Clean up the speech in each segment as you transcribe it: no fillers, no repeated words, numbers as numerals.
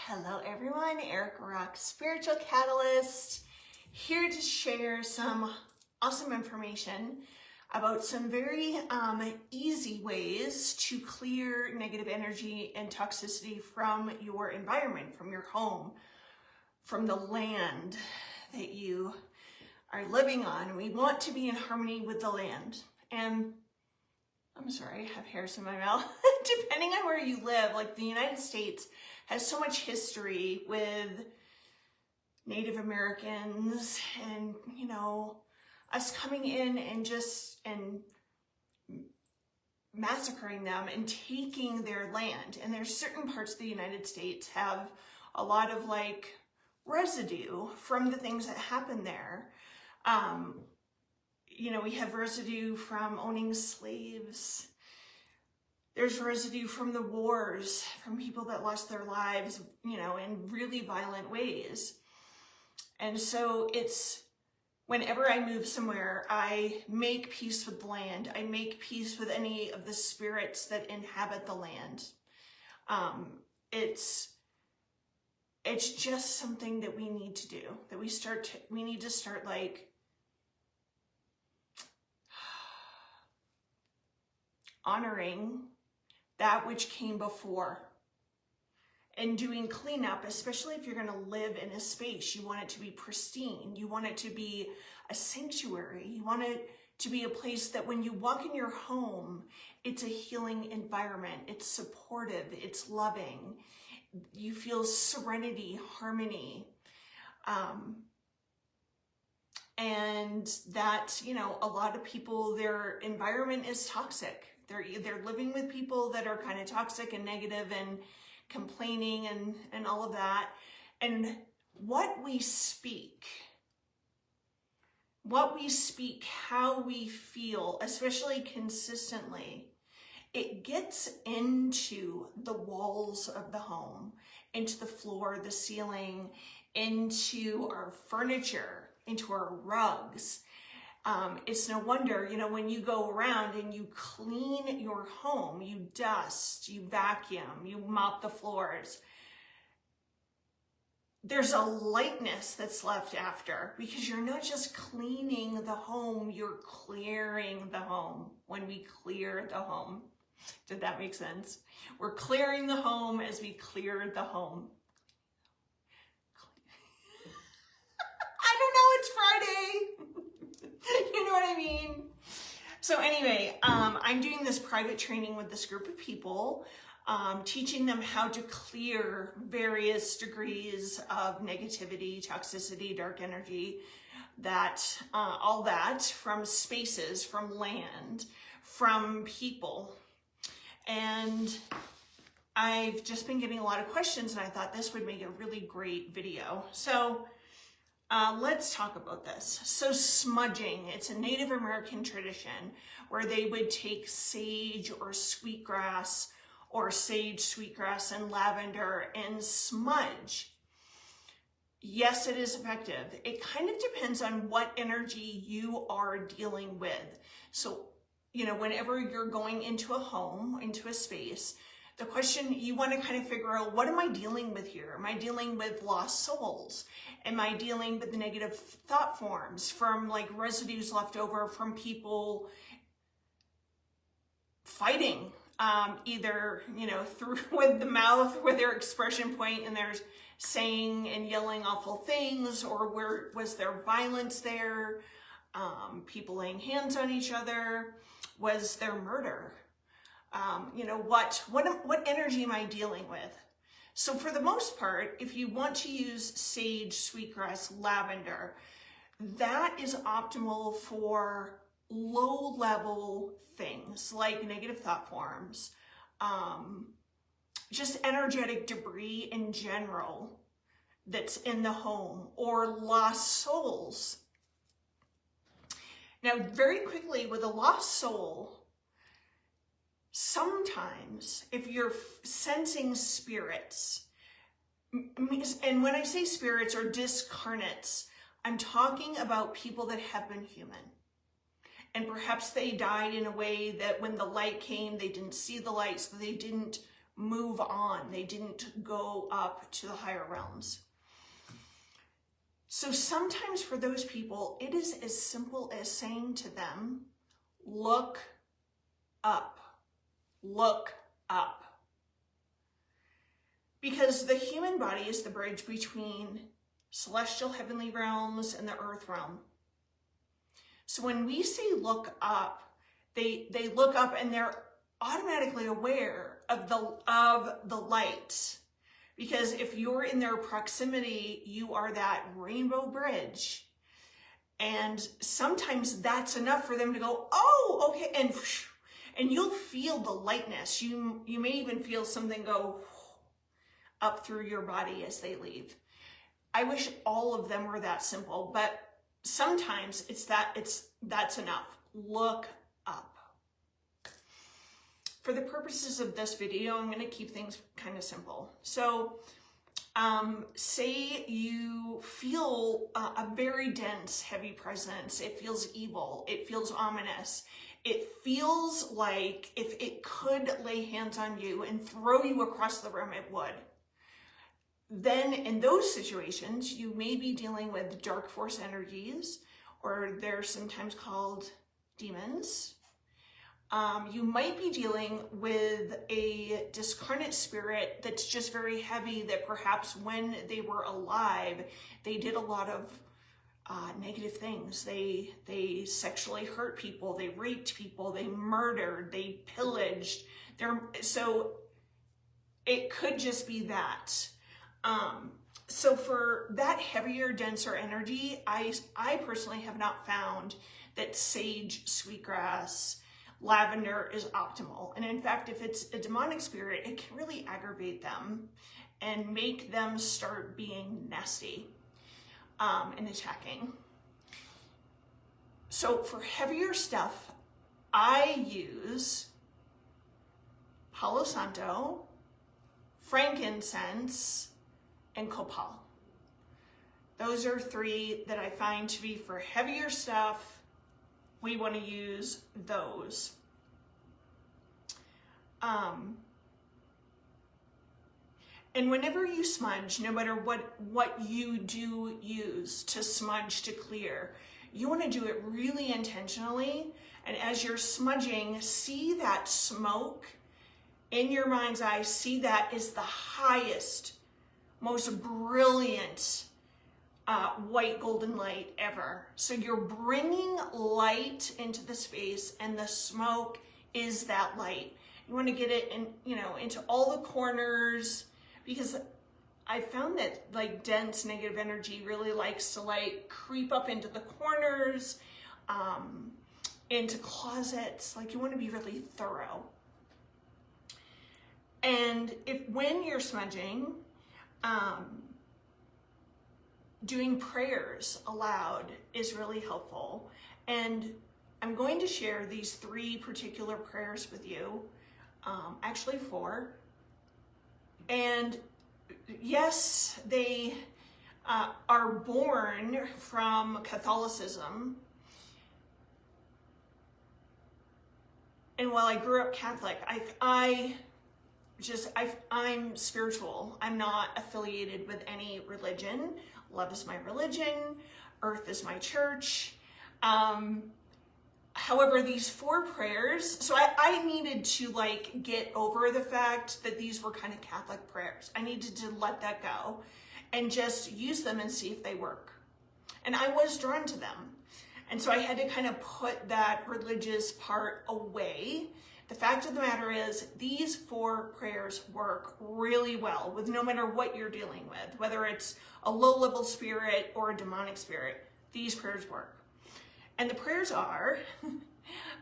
Hello everyone, Erica Rock, Spiritual Catalyst, here to share some awesome information about some very easy ways to clear negative energy and toxicity from your environment, from your home, from the land that you are living on. We want to be in harmony with the land. And I'm sorry, I have hairs in my mouth. Depending on where you live, like the United States has so much history with Native Americans and, you know, us coming in and massacring them and taking their land. And there's certain parts of the United States have a lot of like residue from the things that happened there. You know, we have residue from owning slaves. There's residue from the wars, from people that lost their lives, you know, in really violent ways. And so it's, whenever I move somewhere, I make peace with the land. I make peace with any of the spirits that inhabit the land. It's just something that we need to do, that we need to start like honoring that which came before and doing cleanup, especially if you're going to live in a space. You want it to be pristine. You want it to be a sanctuary. You want it to be a place that when you walk in your home, it's a healing environment. It's supportive. It's loving. You feel serenity, harmony. And that, you know, a lot of people, their environment is toxic. They're living with people that are kind of toxic and negative and complaining and all of that. And what we speak, how we feel, especially consistently, it gets into the walls of the home, into the floor, the ceiling, into our furniture, into our rugs. It's no wonder, you know, when you go around and you clean your home, you dust, you vacuum, you mop the floors, there's a lightness that's left after, because you're not just cleaning the home, you're clearing the home. When we clear the home, did that make sense? We're clearing the home as we clear the home. I don't know, it's Friday. You know what I mean? So anyway, I'm doing this private training with this group of people, teaching them how to clear various degrees of negativity, toxicity, dark energy, that all that from spaces, from land, from people. And I've just been getting a lot of questions, and I thought this would make a really great video. So let's talk about this. So smudging, it's a Native American tradition where they would take sage or sweetgrass, or sage, sweetgrass, and lavender and smudge. Yes, it is effective. It kind of depends on what energy you are dealing with. So, you know, whenever you're going into a home, into a space, the question you want to kind of figure out, what am I dealing with here? Am I dealing with lost souls? Am I dealing with the negative thought forms from like residues left over from people fighting, either, you know, through with the mouth, with their expression point, and they're saying and yelling awful things, or was there violence there? People laying hands on each other? Was there murder? You know, what energy am I dealing with? So for the most part, if you want to use sage, sweetgrass, lavender, that is optimal for low-level things like negative thought forms, just energetic debris in general that's in the home, or lost souls. Now, very quickly, with a lost soul, sometimes if you're sensing spirits, and when I say spirits or discarnates, I'm talking about people that have been human. And perhaps they died in a way that when the light came, they didn't see the light, so they didn't move on. They didn't go up to the higher realms. So sometimes for those people, it is as simple as saying to them, look up, look up. Because the human body is the bridge between celestial heavenly realms and the earth realm. So when we say look up, they look up and they're automatically aware of the light. Because if you're in their proximity, you are that rainbow bridge. And sometimes that's enough for them to go, oh, okay, and you'll feel the lightness. You may even feel something go up through your body as they leave. I wish all of them were that simple, but sometimes that's enough. Look up. For the purposes of this video, I'm going to keep things kind of simple. So say you feel a very dense, heavy presence. It feels evil. It feels ominous. It feels like if it could lay hands on you and throw you across the room, it would. Then in those situations, you may be dealing with dark force energies, or they're sometimes called demons. You might be dealing with a discarnate spirit that's just very heavy, that perhaps when they were alive, they did a lot of negative things. They sexually hurt people, they raped people, they murdered, they pillaged. So it could just be that. So for that heavier, denser energy, I personally have not found that sage, sweetgrass, lavender is optimal. And in fact, if it's a demonic spirit, it can really aggravate them and make them start being nasty and attacking. So for heavier stuff, I use Palo Santo, frankincense, and copal. Those are three that I find to be for heavier stuff. We want to use those. And whenever you smudge, no matter what you do use to smudge, to clear, you want to do it really intentionally. And as you're smudging, see that smoke in your mind's eye. See that is the highest, most brilliant white golden light ever. So you're bringing light into the space, and the smoke is that light. You want to get it in, into all the corners, because I found that like dense negative energy really likes to like creep up into the corners, into closets. Like you want to be really thorough. And when you're smudging, doing prayers aloud is really helpful. And I'm going to share these three particular prayers with you, actually four. And yes, they are born from Catholicism. And while I grew up Catholic, I'm spiritual. I'm not affiliated with any religion. Love is my religion. Earth is my church. However, these four prayers, so I needed to like get over the fact that these were kind of Catholic prayers. I needed to let that go and just use them and see if they work. And I was drawn to them. And so I had to kind of put that religious part away. The fact of the matter is, these four prayers work really well with no matter what you're dealing with, whether it's a low-level spirit or a demonic spirit. These prayers work. And the prayers are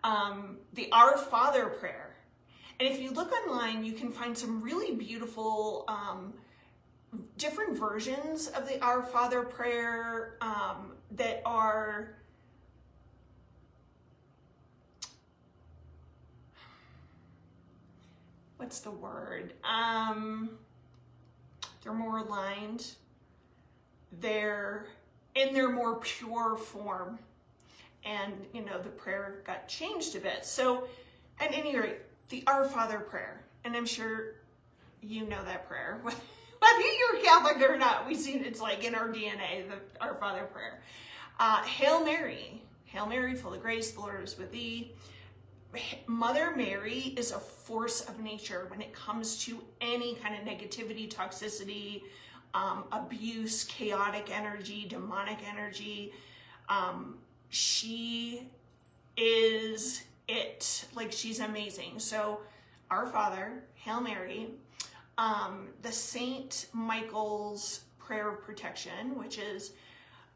the Our Father prayer. And if you look online, you can find some really beautiful different versions of the Our Father prayer that are what's the word? They're more aligned. They're in their more pure form. And, the prayer got changed a bit. So, at any rate, the Our Father prayer. And I'm sure you know that prayer. Whether you're Catholic or not, we see it's like in our DNA, the Our Father prayer. Hail Mary, full of grace, the Lord is with thee. Mother Mary is a force of nature when it comes to any kind of negativity, toxicity, abuse, chaotic energy, demonic energy. She is it. Like, she's amazing. So Our Father, Hail Mary, the Saint Michael's prayer of protection, which is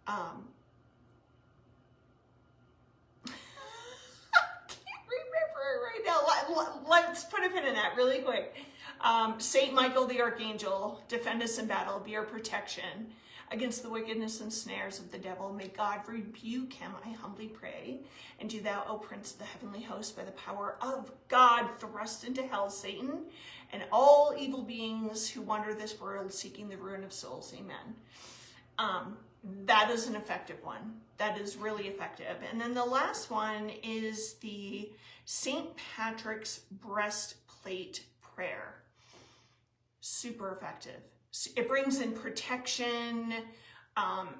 right now. Let's put a pin in that really quick. Saint Michael the Archangel, defend us in battle, be our protection against the wickedness and snares of the devil. May God rebuke him, I humbly pray. And do thou, O Prince of the heavenly host, by the power of God, thrust into hell Satan and all evil beings who wander this world seeking the ruin of souls. Amen. That is an effective one. That is really effective. And then the last one is the St. Patrick's breastplate prayer. Super effective. It brings in protection.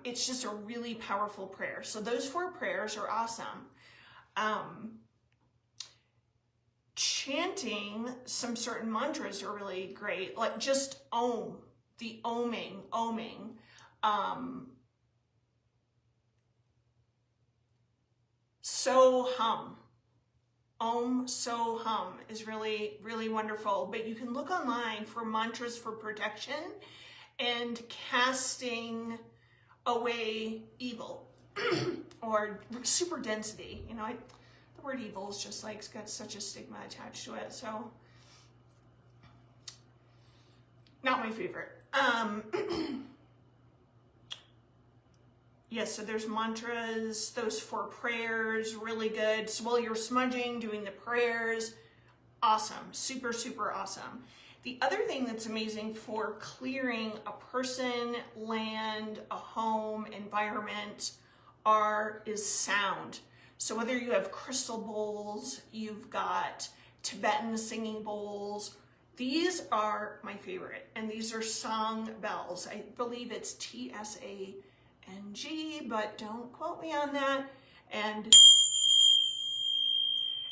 It's just a really powerful prayer. So those 4 prayers are awesome. Chanting some certain mantras are really great. Like just Om, the oming. So hum. Om So Hum is really, really wonderful. But you can look online for mantras for protection and casting away evil or super density. You know, the word evil is just like, it's got such a stigma attached to it. So not my favorite. Yes, so there's mantras, those 4 prayers, really good. So while you're smudging, doing the prayers, awesome, super, super awesome. The other thing that's amazing for clearing a person, land, a home, environment, is sound. So whether you have crystal bowls, you've got Tibetan singing bowls, these are my favorite. And these are Tsang Bells. I believe it's TSANG, but don't quote me on that. And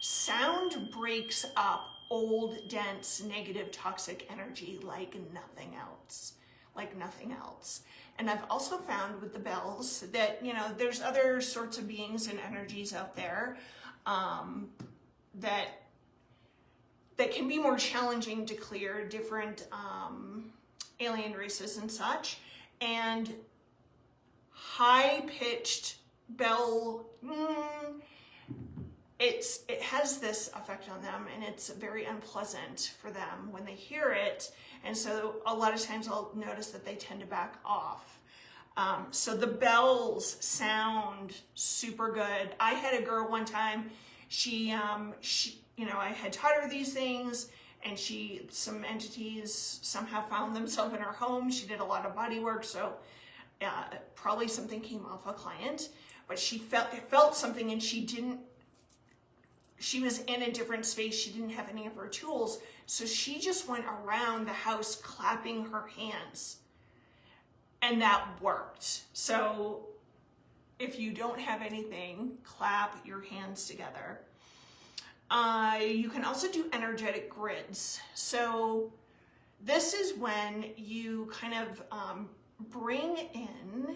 sound breaks up old, dense, negative, toxic energy like nothing else. And I've also found with the bells that, you know, there's other sorts of beings and energies out there that can be more challenging to clear, different alien races and such. And high-pitched bell, it has this effect on them, and it's very unpleasant for them when they hear it. And so a lot of times I'll notice that they tend to back off. So the bells sound super good. I had a girl one time, she you know, I had taught her these things, and some entities somehow found themselves in her home. She did a lot of body work, so probably something came off a client, but she felt something, and she was in a different space. She didn't have any of her tools. So she just went around the house clapping her hands, and that worked. So if you don't have anything, clap your hands together. You can also do energetic grids. So this is when you kind of bring in,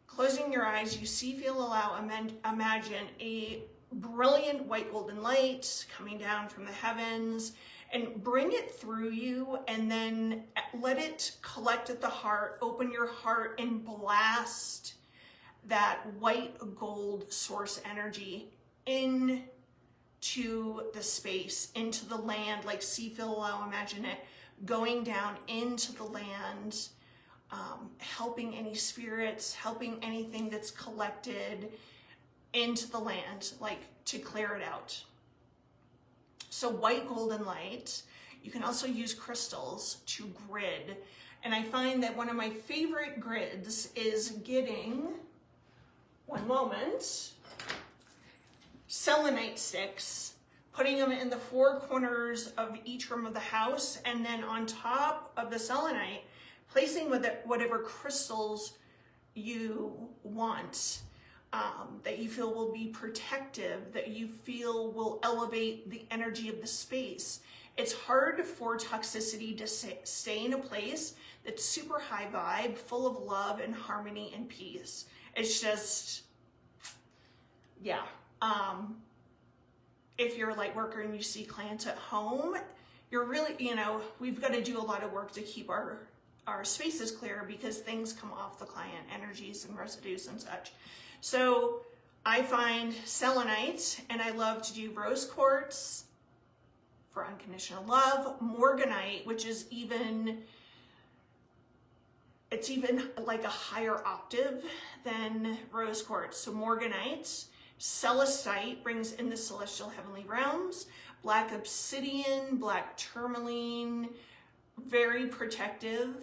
closing your eyes, you see, feel, allow, imagine a brilliant white golden light coming down from the heavens, and bring it through you, and then let it collect at the heart. Open your heart and blast that white gold source energy into the space, into the land, like see, feel, allow, imagine it going down into the land, helping any spirits, helping anything that's collected into the land, like to clear it out. So white golden light. You can also use crystals to grid. And I find that one of my favorite grids is getting, one moment, selenite sticks, putting them in the four corners of each room of the house, and then on top of the selenite, placing whatever crystals you want, that you feel will be protective, that you feel will elevate the energy of the space. It's hard for toxicity to stay in a place that's super high vibe, full of love and harmony and peace. It's just, yeah. If you're a light worker and you see clients at home, you're really, we've got to do a lot of work to keep our spaces clear, because things come off the client, energies and residues and such. So I find selenite, and I love to do rose quartz for unconditional love, morganite, which is it's even like a higher octave than rose quartz. So morganite. Celestite brings in the celestial heavenly realms. Black obsidian, black tourmaline, very protective.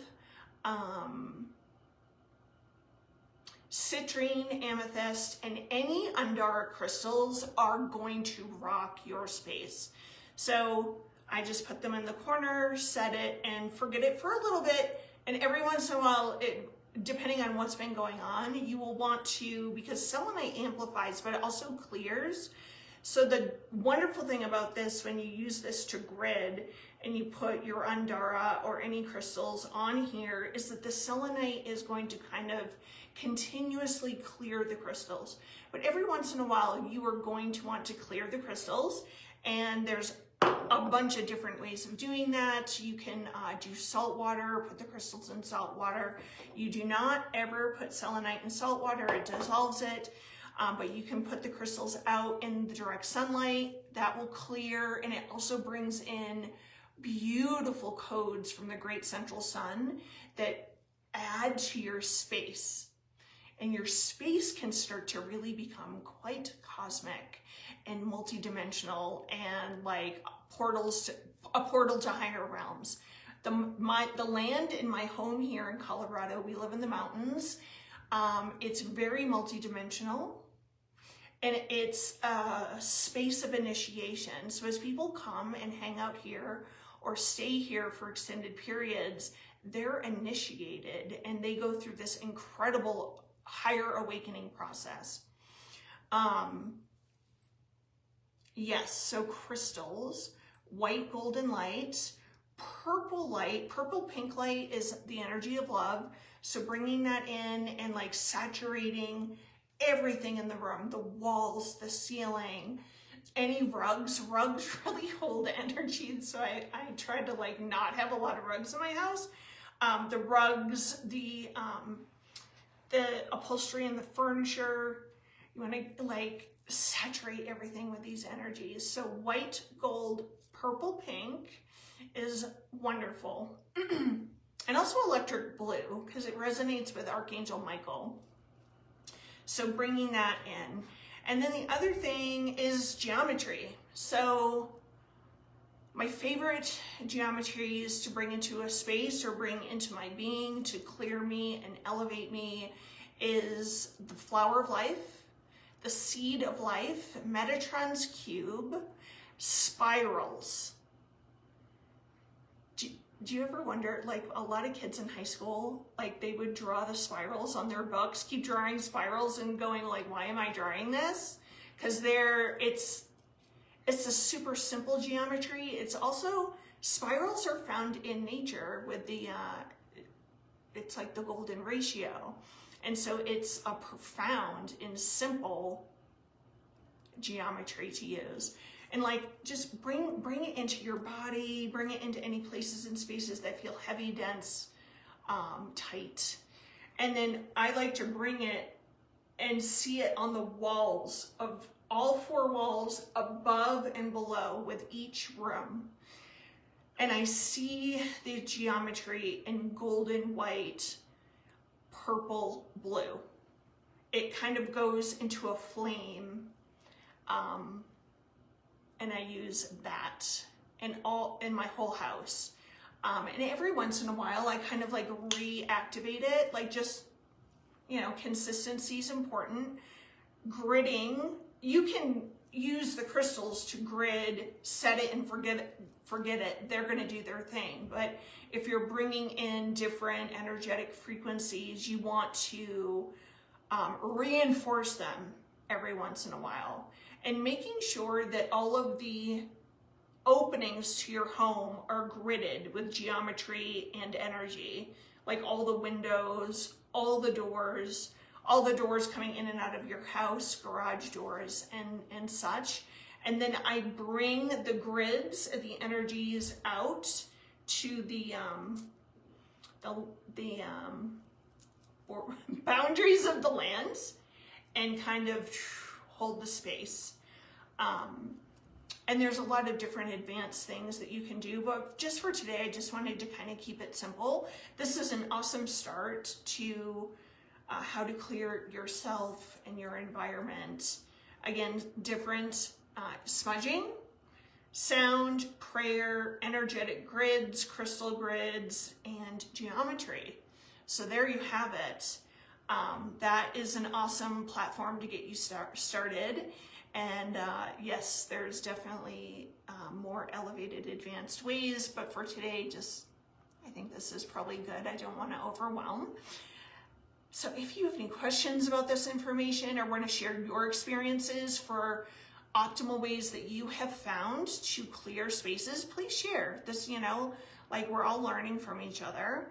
Citrine, amethyst, and any Undara crystals are going to rock your space. So I just put them in the corner, set it, and forget it for a little bit. And every once in a while, depending on what's been going on, you will want to, because selenite amplifies, but it also clears. So the wonderful thing about this, when you use this to grid and you put your Undara or any crystals on here, is that the selenite is going to kind of continuously clear the crystals. But every once in a while, you are going to want to clear the crystals, and there's a bunch of different ways of doing that. You can do salt water, put the crystals in salt water. You do not ever put selenite in salt water, it dissolves it. But you can put the crystals out in the direct sunlight, that will clear, and it also brings in beautiful codes from the great central sun that add to your space. And your space can start to really become quite cosmic and multidimensional, and like a portal to higher realms. The land in my home here in Colorado, we live in the mountains. It's very multidimensional, and it's a space of initiation. So as people come and hang out here or stay here for extended periods, they're initiated and they go through this incredible higher awakening process. Yes, so crystals, white golden light, purple pink light is the energy of love. So bringing that in and like saturating everything in the room, the walls, the ceiling, any rugs really hold energy. So I tried to like not have a lot of rugs in my house. The rugs, the upholstery and the furniture, you want to like saturate everything with these energies. So white, gold, purple, pink is wonderful. And also electric blue, because it resonates with Archangel Michael. So bringing that in. And then the other thing is geometry. So my favorite geometries to bring into a space or bring into my being to clear me and elevate me is the flower of life, the seed of life, Metatron's cube, spirals. Do you ever wonder, like a lot of kids in high school, like they would draw the spirals on their books, keep drawing spirals and going like, why am I drawing this? Because it's a super simple geometry. It's also, spirals are found in nature with the, it's like the golden ratio. And so it's a profound and simple geometry to use. And like, just bring it into your body, bring it into any places and spaces that feel heavy, dense, tight. And then I like to bring it and see it on the walls of all four walls, above and below with each room. And I see the geometry in golden, white, purple, blue. It kind of goes into a flame. And I use that in my whole house. And every once in a while, I kind of like reactivate it, like just, consistency is important. Gridding, you can use the crystals to grid, set it and forget it, they're going to do their thing. But if you're bringing in different energetic frequencies, you want to reinforce them every once in a while, and making sure that all of the openings to your home are gridded with geometry and energy, like all the windows, all the doors coming in and out of your house, garage doors and such. And then I bring the grids, the energies out to the boundaries of the land and kind of hold the space. And there's a lot of different advanced things that you can do, but just for today, I just wanted to kind of keep it simple. This is an awesome start to how to clear yourself and your environment. Again, different smudging, sound, prayer, energetic grids, crystal grids, and geometry. So there you have it. That is an awesome platform to get you started. And yes, there's definitely more elevated, advanced ways, but for today, I think this is probably good. I don't want to overwhelm. So if you have any questions about this information or want to share your experiences for optimal ways that you have found to clear spaces, please share this, like we're all learning from each other.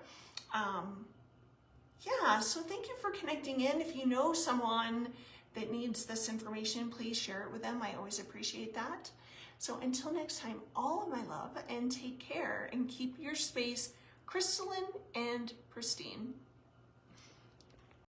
Yeah, so thank you for connecting in. If you know someone that needs this information, please share it with them. I always appreciate that. So until next time, all of my love, and take care and keep your space crystalline and pristine.